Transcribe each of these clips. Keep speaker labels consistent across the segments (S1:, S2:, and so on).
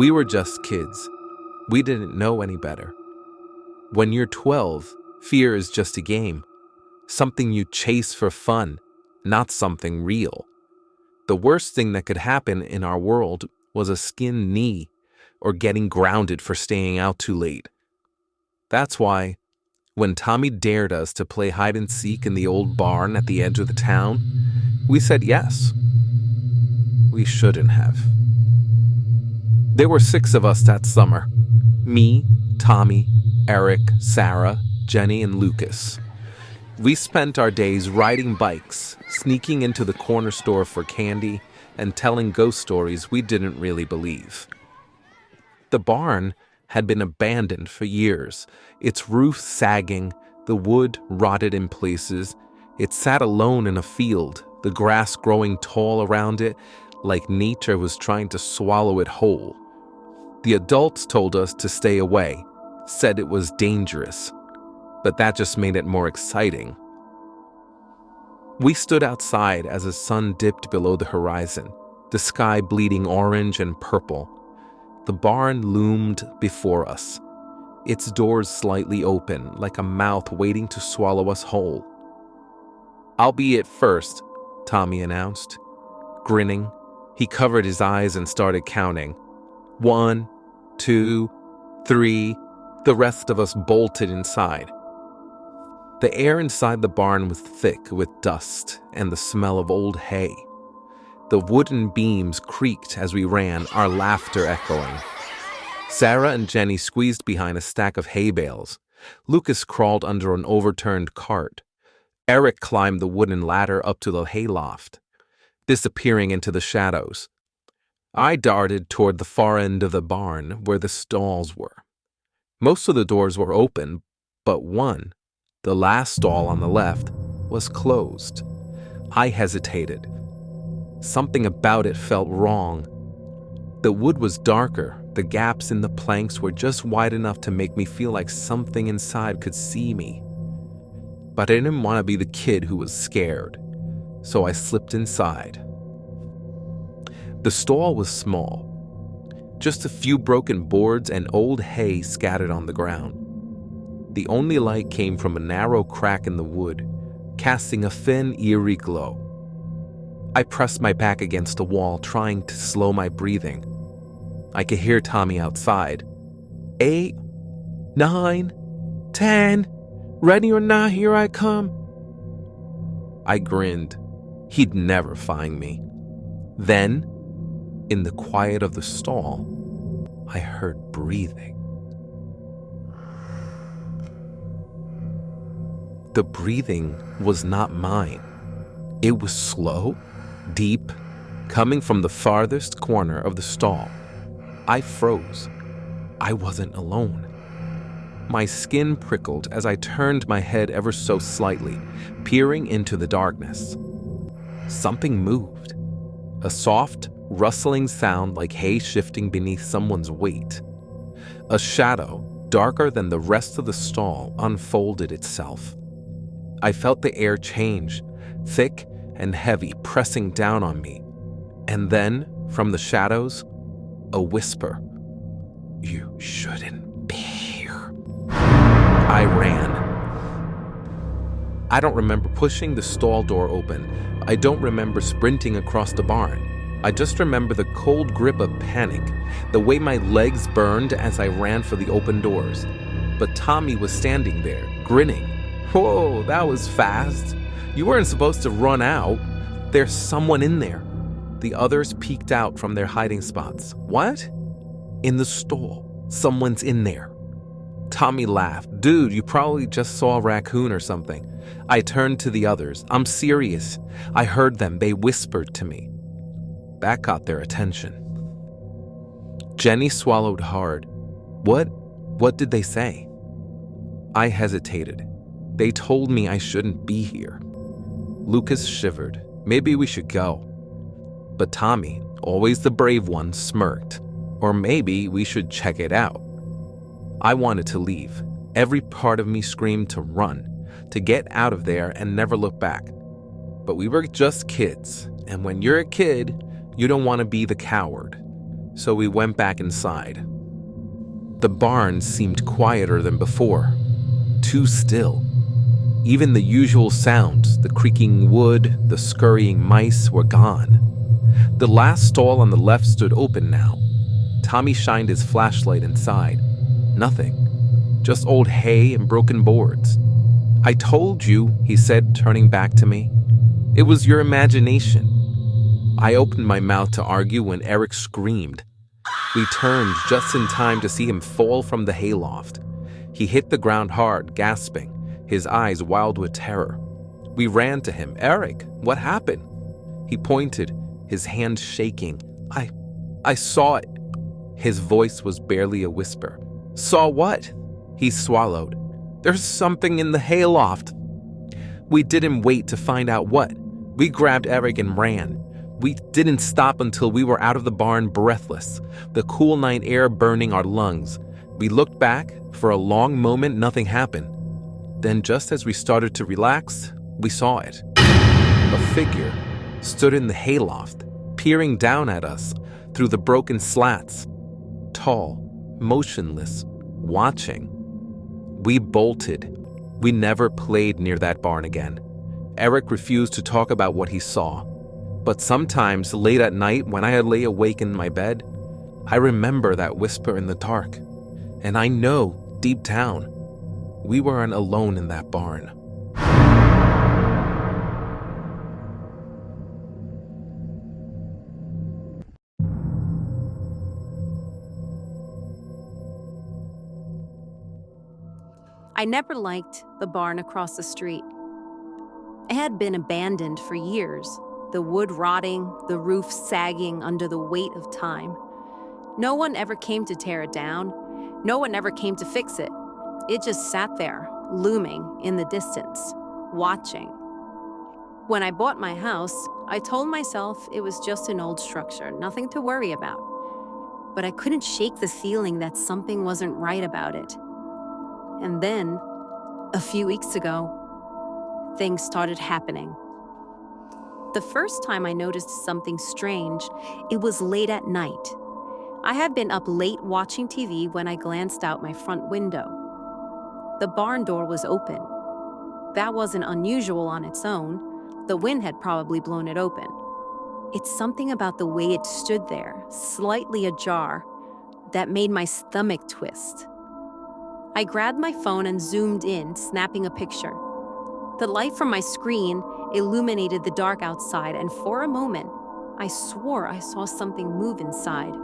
S1: We were just kids. We didn't know any better. When you're 12, fear is just a game. Something you chase for fun, not something real. The worst thing that could happen in our world was a skinned knee or getting grounded for staying out too late. That's why, when Tommy dared us to play hide and seek in the old barn at the edge of the town, we said yes. We shouldn't have. There were 6 of us that summer. Me, Tommy, Eric, Sarah, Jenny, and Lucas. We spent our days riding bikes, sneaking into the corner store for candy, and telling ghost stories we didn't really believe. The barn had been abandoned for years, its roof sagging, the wood rotted in places. It sat alone in a field, the grass growing tall around it, like nature was trying to swallow it whole. The adults told us to stay away, said it was dangerous, but that just made it more exciting. We stood outside as the sun dipped below the horizon, the sky bleeding orange and purple. The barn loomed before us, its doors slightly open, like a mouth waiting to swallow us whole. "I'll be it first," Tommy announced. Grinning, he covered his eyes and started counting. 1, 2, 3. The rest of us bolted inside. The air inside the barn was thick with dust and the smell of old hay. The wooden beams creaked as we ran, our laughter echoing. Sarah and Jenny squeezed behind a stack of hay bales. Lucas crawled under an overturned cart. Eric climbed the wooden ladder up to the hayloft, disappearing into the shadows. I darted toward the far end of the barn where the stalls were. Most of the doors were open, but one, the last stall on the left, was closed. I hesitated. Something about it felt wrong. The wood was darker, the gaps in the planks were just wide enough to make me feel like something inside could see me. But I didn't want to be the kid who was scared, so I slipped inside. The stall was small. Just a few broken boards and old hay scattered on the ground. The only light came from a narrow crack in the wood, casting a thin, eerie glow. I pressed my back against the wall, trying to slow my breathing. I could hear Tommy outside. 8, 9, 10, ready or not, here I come. I grinned. He'd never find me. Then, in the quiet of the stall, I heard breathing. The breathing was not mine. It was slow, deep, coming from the farthest corner of the stall. I froze. I wasn't alone. My skin prickled as I turned my head ever so slightly, peering into the darkness. Something moved. A soft, rustling sound like hay shifting beneath someone's weight. A shadow, darker than the rest of the stall, unfolded itself. I felt the air change, thick and heavy, pressing down on me. And then, from the shadows, a whisper. "You shouldn't be here." I ran. I don't remember pushing the stall door open. I don't remember sprinting across the barn. I just remember the cold grip of panic, the way my legs burned as I ran for the open doors. But Tommy was standing there, grinning. "Whoa, that was fast. You weren't supposed to run out. There's someone in there." The others peeked out from their hiding spots. "What?" "In the stall. Someone's in there." Tommy laughed. "Dude, you probably just saw a raccoon or something." I turned to the others. "I'm serious. I heard them. They whispered to me." That got their attention. Jenny swallowed hard. What did they say?" I hesitated. "They told me I shouldn't be here." Lucas shivered. "Maybe we should go." But Tommy, always the brave one, smirked. "Or maybe we should check it out." I wanted to leave. Every part of me screamed to run, to get out of there and never look back. But we were just kids, and when you're a kid, you don't want to be the coward. So we went back inside. The barn seemed quieter than before, too still. Even the usual sounds, the creaking wood, the scurrying mice, were gone. The last stall on the left stood open now. Tommy shined his flashlight inside. Nothing. Just old hay and broken boards. "I told you," he said, turning back to me. "It was your imagination." I opened my mouth to argue when Eric screamed. We turned just in time to see him fall from the hayloft. He hit the ground hard, gasping, his eyes wild with terror. We ran to him. "Eric, what happened?" He pointed, his hand shaking. I saw it." His voice was barely a whisper. "Saw what?" He swallowed. "There's something in the hayloft." We didn't wait to find out what. We grabbed Eric and ran. We didn't stop until we were out of the barn, breathless, the cool night air burning our lungs. We looked back. For a long moment, nothing happened. Then, just as we started to relax, we saw it. A figure stood in the hayloft, peering down at us through the broken slats. Tall, motionless, watching. We bolted. We never played near that barn again. Eric refused to talk about what he saw. But sometimes, late at night, when I lay awake in my bed, I remember that whisper in the dark. And I know, deep down, we weren't alone in that barn.
S2: I never liked the barn across the street. It had been abandoned for years, the wood rotting, the roof sagging under the weight of time. No one ever came to tear it down. No one ever came to fix it. It just sat there, looming in the distance, watching. When I bought my house, I told myself it was just an old structure, nothing to worry about. But I couldn't shake the feeling that something wasn't right about it. And then, a few weeks ago, things started happening. The first time I noticed something strange, it was late at night. I had been up late watching TV when I glanced out my front window. The barn door was open. That wasn't unusual on its own. The wind had probably blown it open. It's something about the way it stood there, slightly ajar, that made my stomach twist. I grabbed my phone and zoomed in, snapping a picture. The light from my screen illuminated the dark outside, and for a moment, I swore I saw something move inside.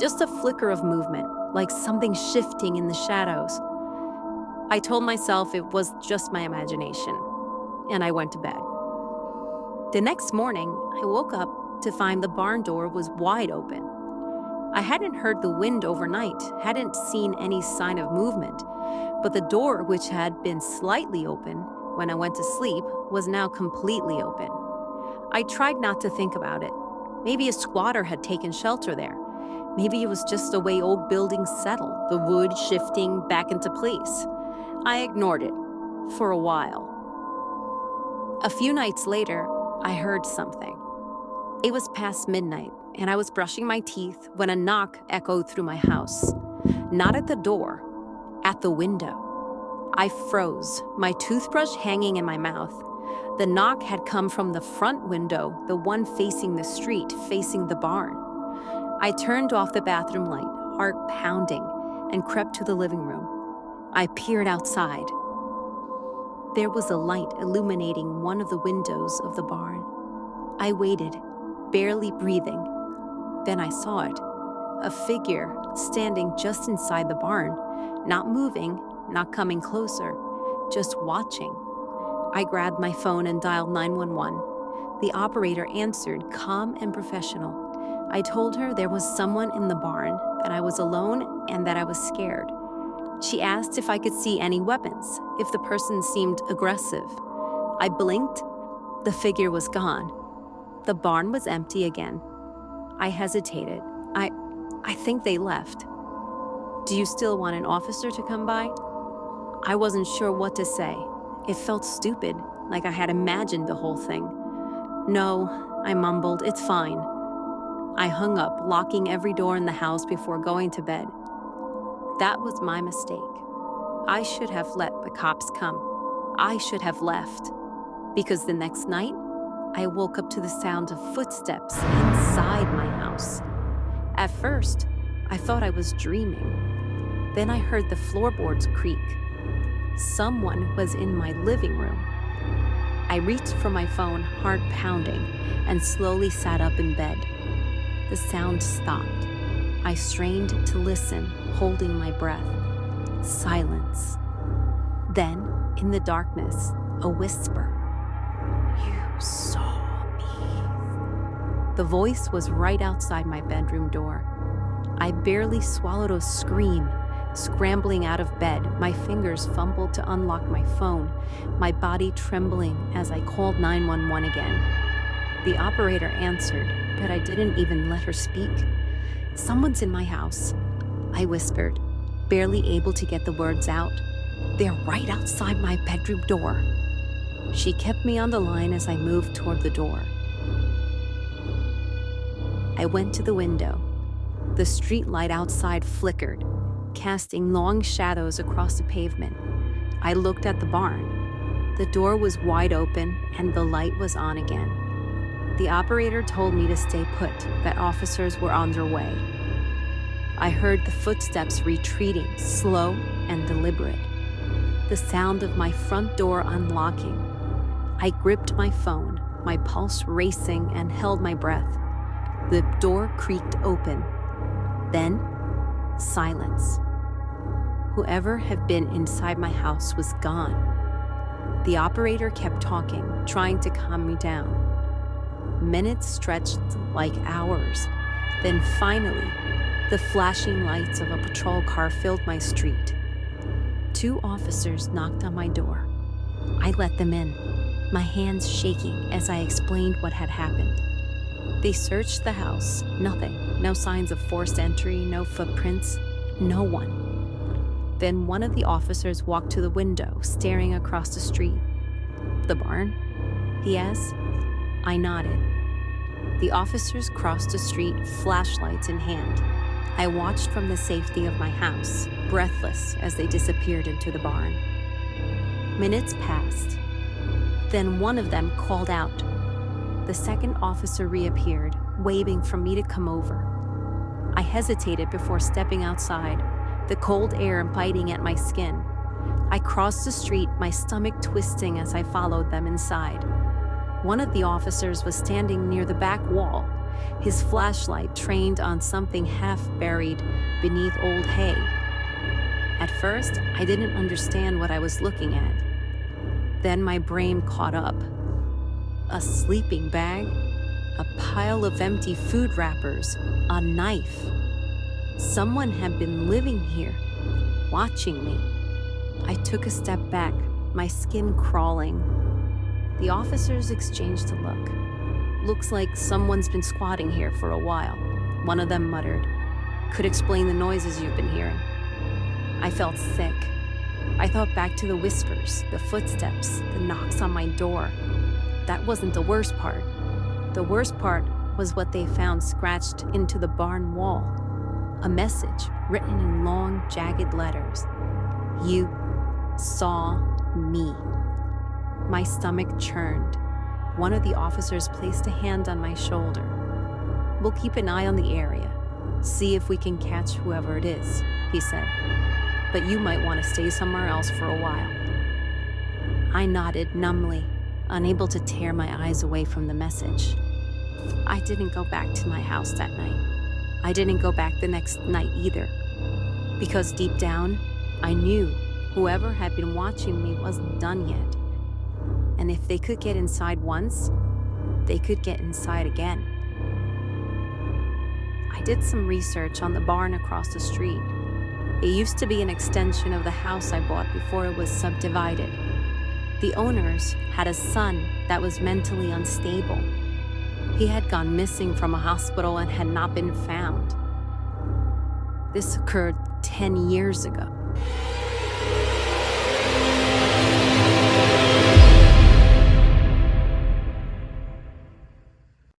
S2: Just a flicker of movement, like something shifting in the shadows. I told myself it was just my imagination, and I went to bed. The next morning, I woke up to find the barn door was wide open. I hadn't heard the wind overnight, hadn't seen any sign of movement, but the door, which had been slightly open when I went to sleep, was now completely open. I tried not to think about it. Maybe a squatter had taken shelter there. Maybe it was just the way old buildings settle, the wood shifting back into place. I ignored it for a while. A few nights later, I heard something. It was past midnight, and I was brushing my teeth when a knock echoed through my house. Not at the door, at the window. I froze, my toothbrush hanging in my mouth. The knock had come from the front window, the one facing the street, facing the barn. I turned off the bathroom light, heart pounding, and crept to the living room. I peered outside. There was a light illuminating one of the windows of the barn. I waited, barely breathing. Then I saw it, a figure standing just inside the barn, not moving, not coming closer, just watching. I grabbed my phone and dialed 911. The operator answered, calm and professional. I told her there was someone in the barn, that I was alone, and that I was scared. She asked if I could see any weapons, if the person seemed aggressive. I blinked. The figure was gone. The barn was empty again. I hesitated. I think they left. Do you still want an officer to come by? I wasn't sure what to say. It felt stupid, like I had imagined the whole thing. No, I mumbled, it's fine. I hung up, locking every door in the house before going to bed. That was my mistake. I should have let the cops come. I should have left. Because the next night, I woke up to the sound of footsteps inside my house. At first, I thought I was dreaming. Then I heard the floorboards creak. Someone was in my living room. I reached for my phone, heart pounding, and slowly sat up in bed. The sound stopped. I strained to listen, holding my breath. Silence. Then, in the darkness, a whisper. "You saw me." The voice was right outside my bedroom door. I barely swallowed a scream. Scrambling out of bed, my fingers fumbled to unlock my phone, my body trembling as I called 911 again. The operator answered, but I didn't even let her speak. "Someone's in my house," I whispered, barely able to get the words out. "They're right outside my bedroom door." She kept me on the line as I moved toward the door. I went to the window. The street light outside flickered, casting long shadows across the pavement. I looked at the barn. The door was wide open and the light was on again. The operator told me to stay put, that officers were on their way. I heard the footsteps retreating, slow and deliberate. The sound of my front door unlocking. I gripped my phone, my pulse racing, and held my breath. The door creaked open. Then, silence. Whoever had been inside my house was gone. The operator kept talking, trying to calm me down. Minutes stretched like hours. Then finally, the flashing lights of a patrol car filled my street. 2 officers knocked on my door. I let them in, my hands shaking as I explained what had happened. They searched the house. Nothing. No signs of forced entry, no footprints, no one. Then one of the officers walked to the window, staring across the street. "The barn?" he asked. I nodded. The officers crossed the street, flashlights in hand. I watched from the safety of my house, breathless as they disappeared into the barn. Minutes passed. Then one of them called out. The second officer reappeared, waving for me to come over. I hesitated before stepping outside, the cold air biting at my skin. I crossed the street, my stomach twisting as I followed them inside. One of the officers was standing near the back wall, his flashlight trained on something half buried beneath old hay. At first, I didn't understand what I was looking at. Then my brain caught up. A sleeping bag, a pile of empty food wrappers, a knife. Someone had been living here, watching me. I took a step back, my skin crawling. The officers exchanged a look. "Looks like someone's been squatting here for a while," one of them muttered. "Could explain the noises you've been hearing." I felt sick. I thought back to the whispers, the footsteps, the knocks on my door. That wasn't the worst part. The worst part was what they found scratched into the barn wall. A message written in long, jagged letters. "You saw me." My stomach churned. One of the officers placed a hand on my shoulder. "We'll keep an eye on the area. See if we can catch whoever it is," he said. "But you might want to stay somewhere else for a while." I nodded numbly, unable to tear my eyes away from the message. I didn't go back to my house that night. I didn't go back the next night either. Because deep down, I knew whoever had been watching me wasn't done yet. And if they could get inside once, they could get inside again. I did some research on the barn across the street. It used to be an extension of the house I bought before it was subdivided. The owners had a son that was mentally unstable. He had gone missing from a hospital and had not been found. This occurred 10 years ago.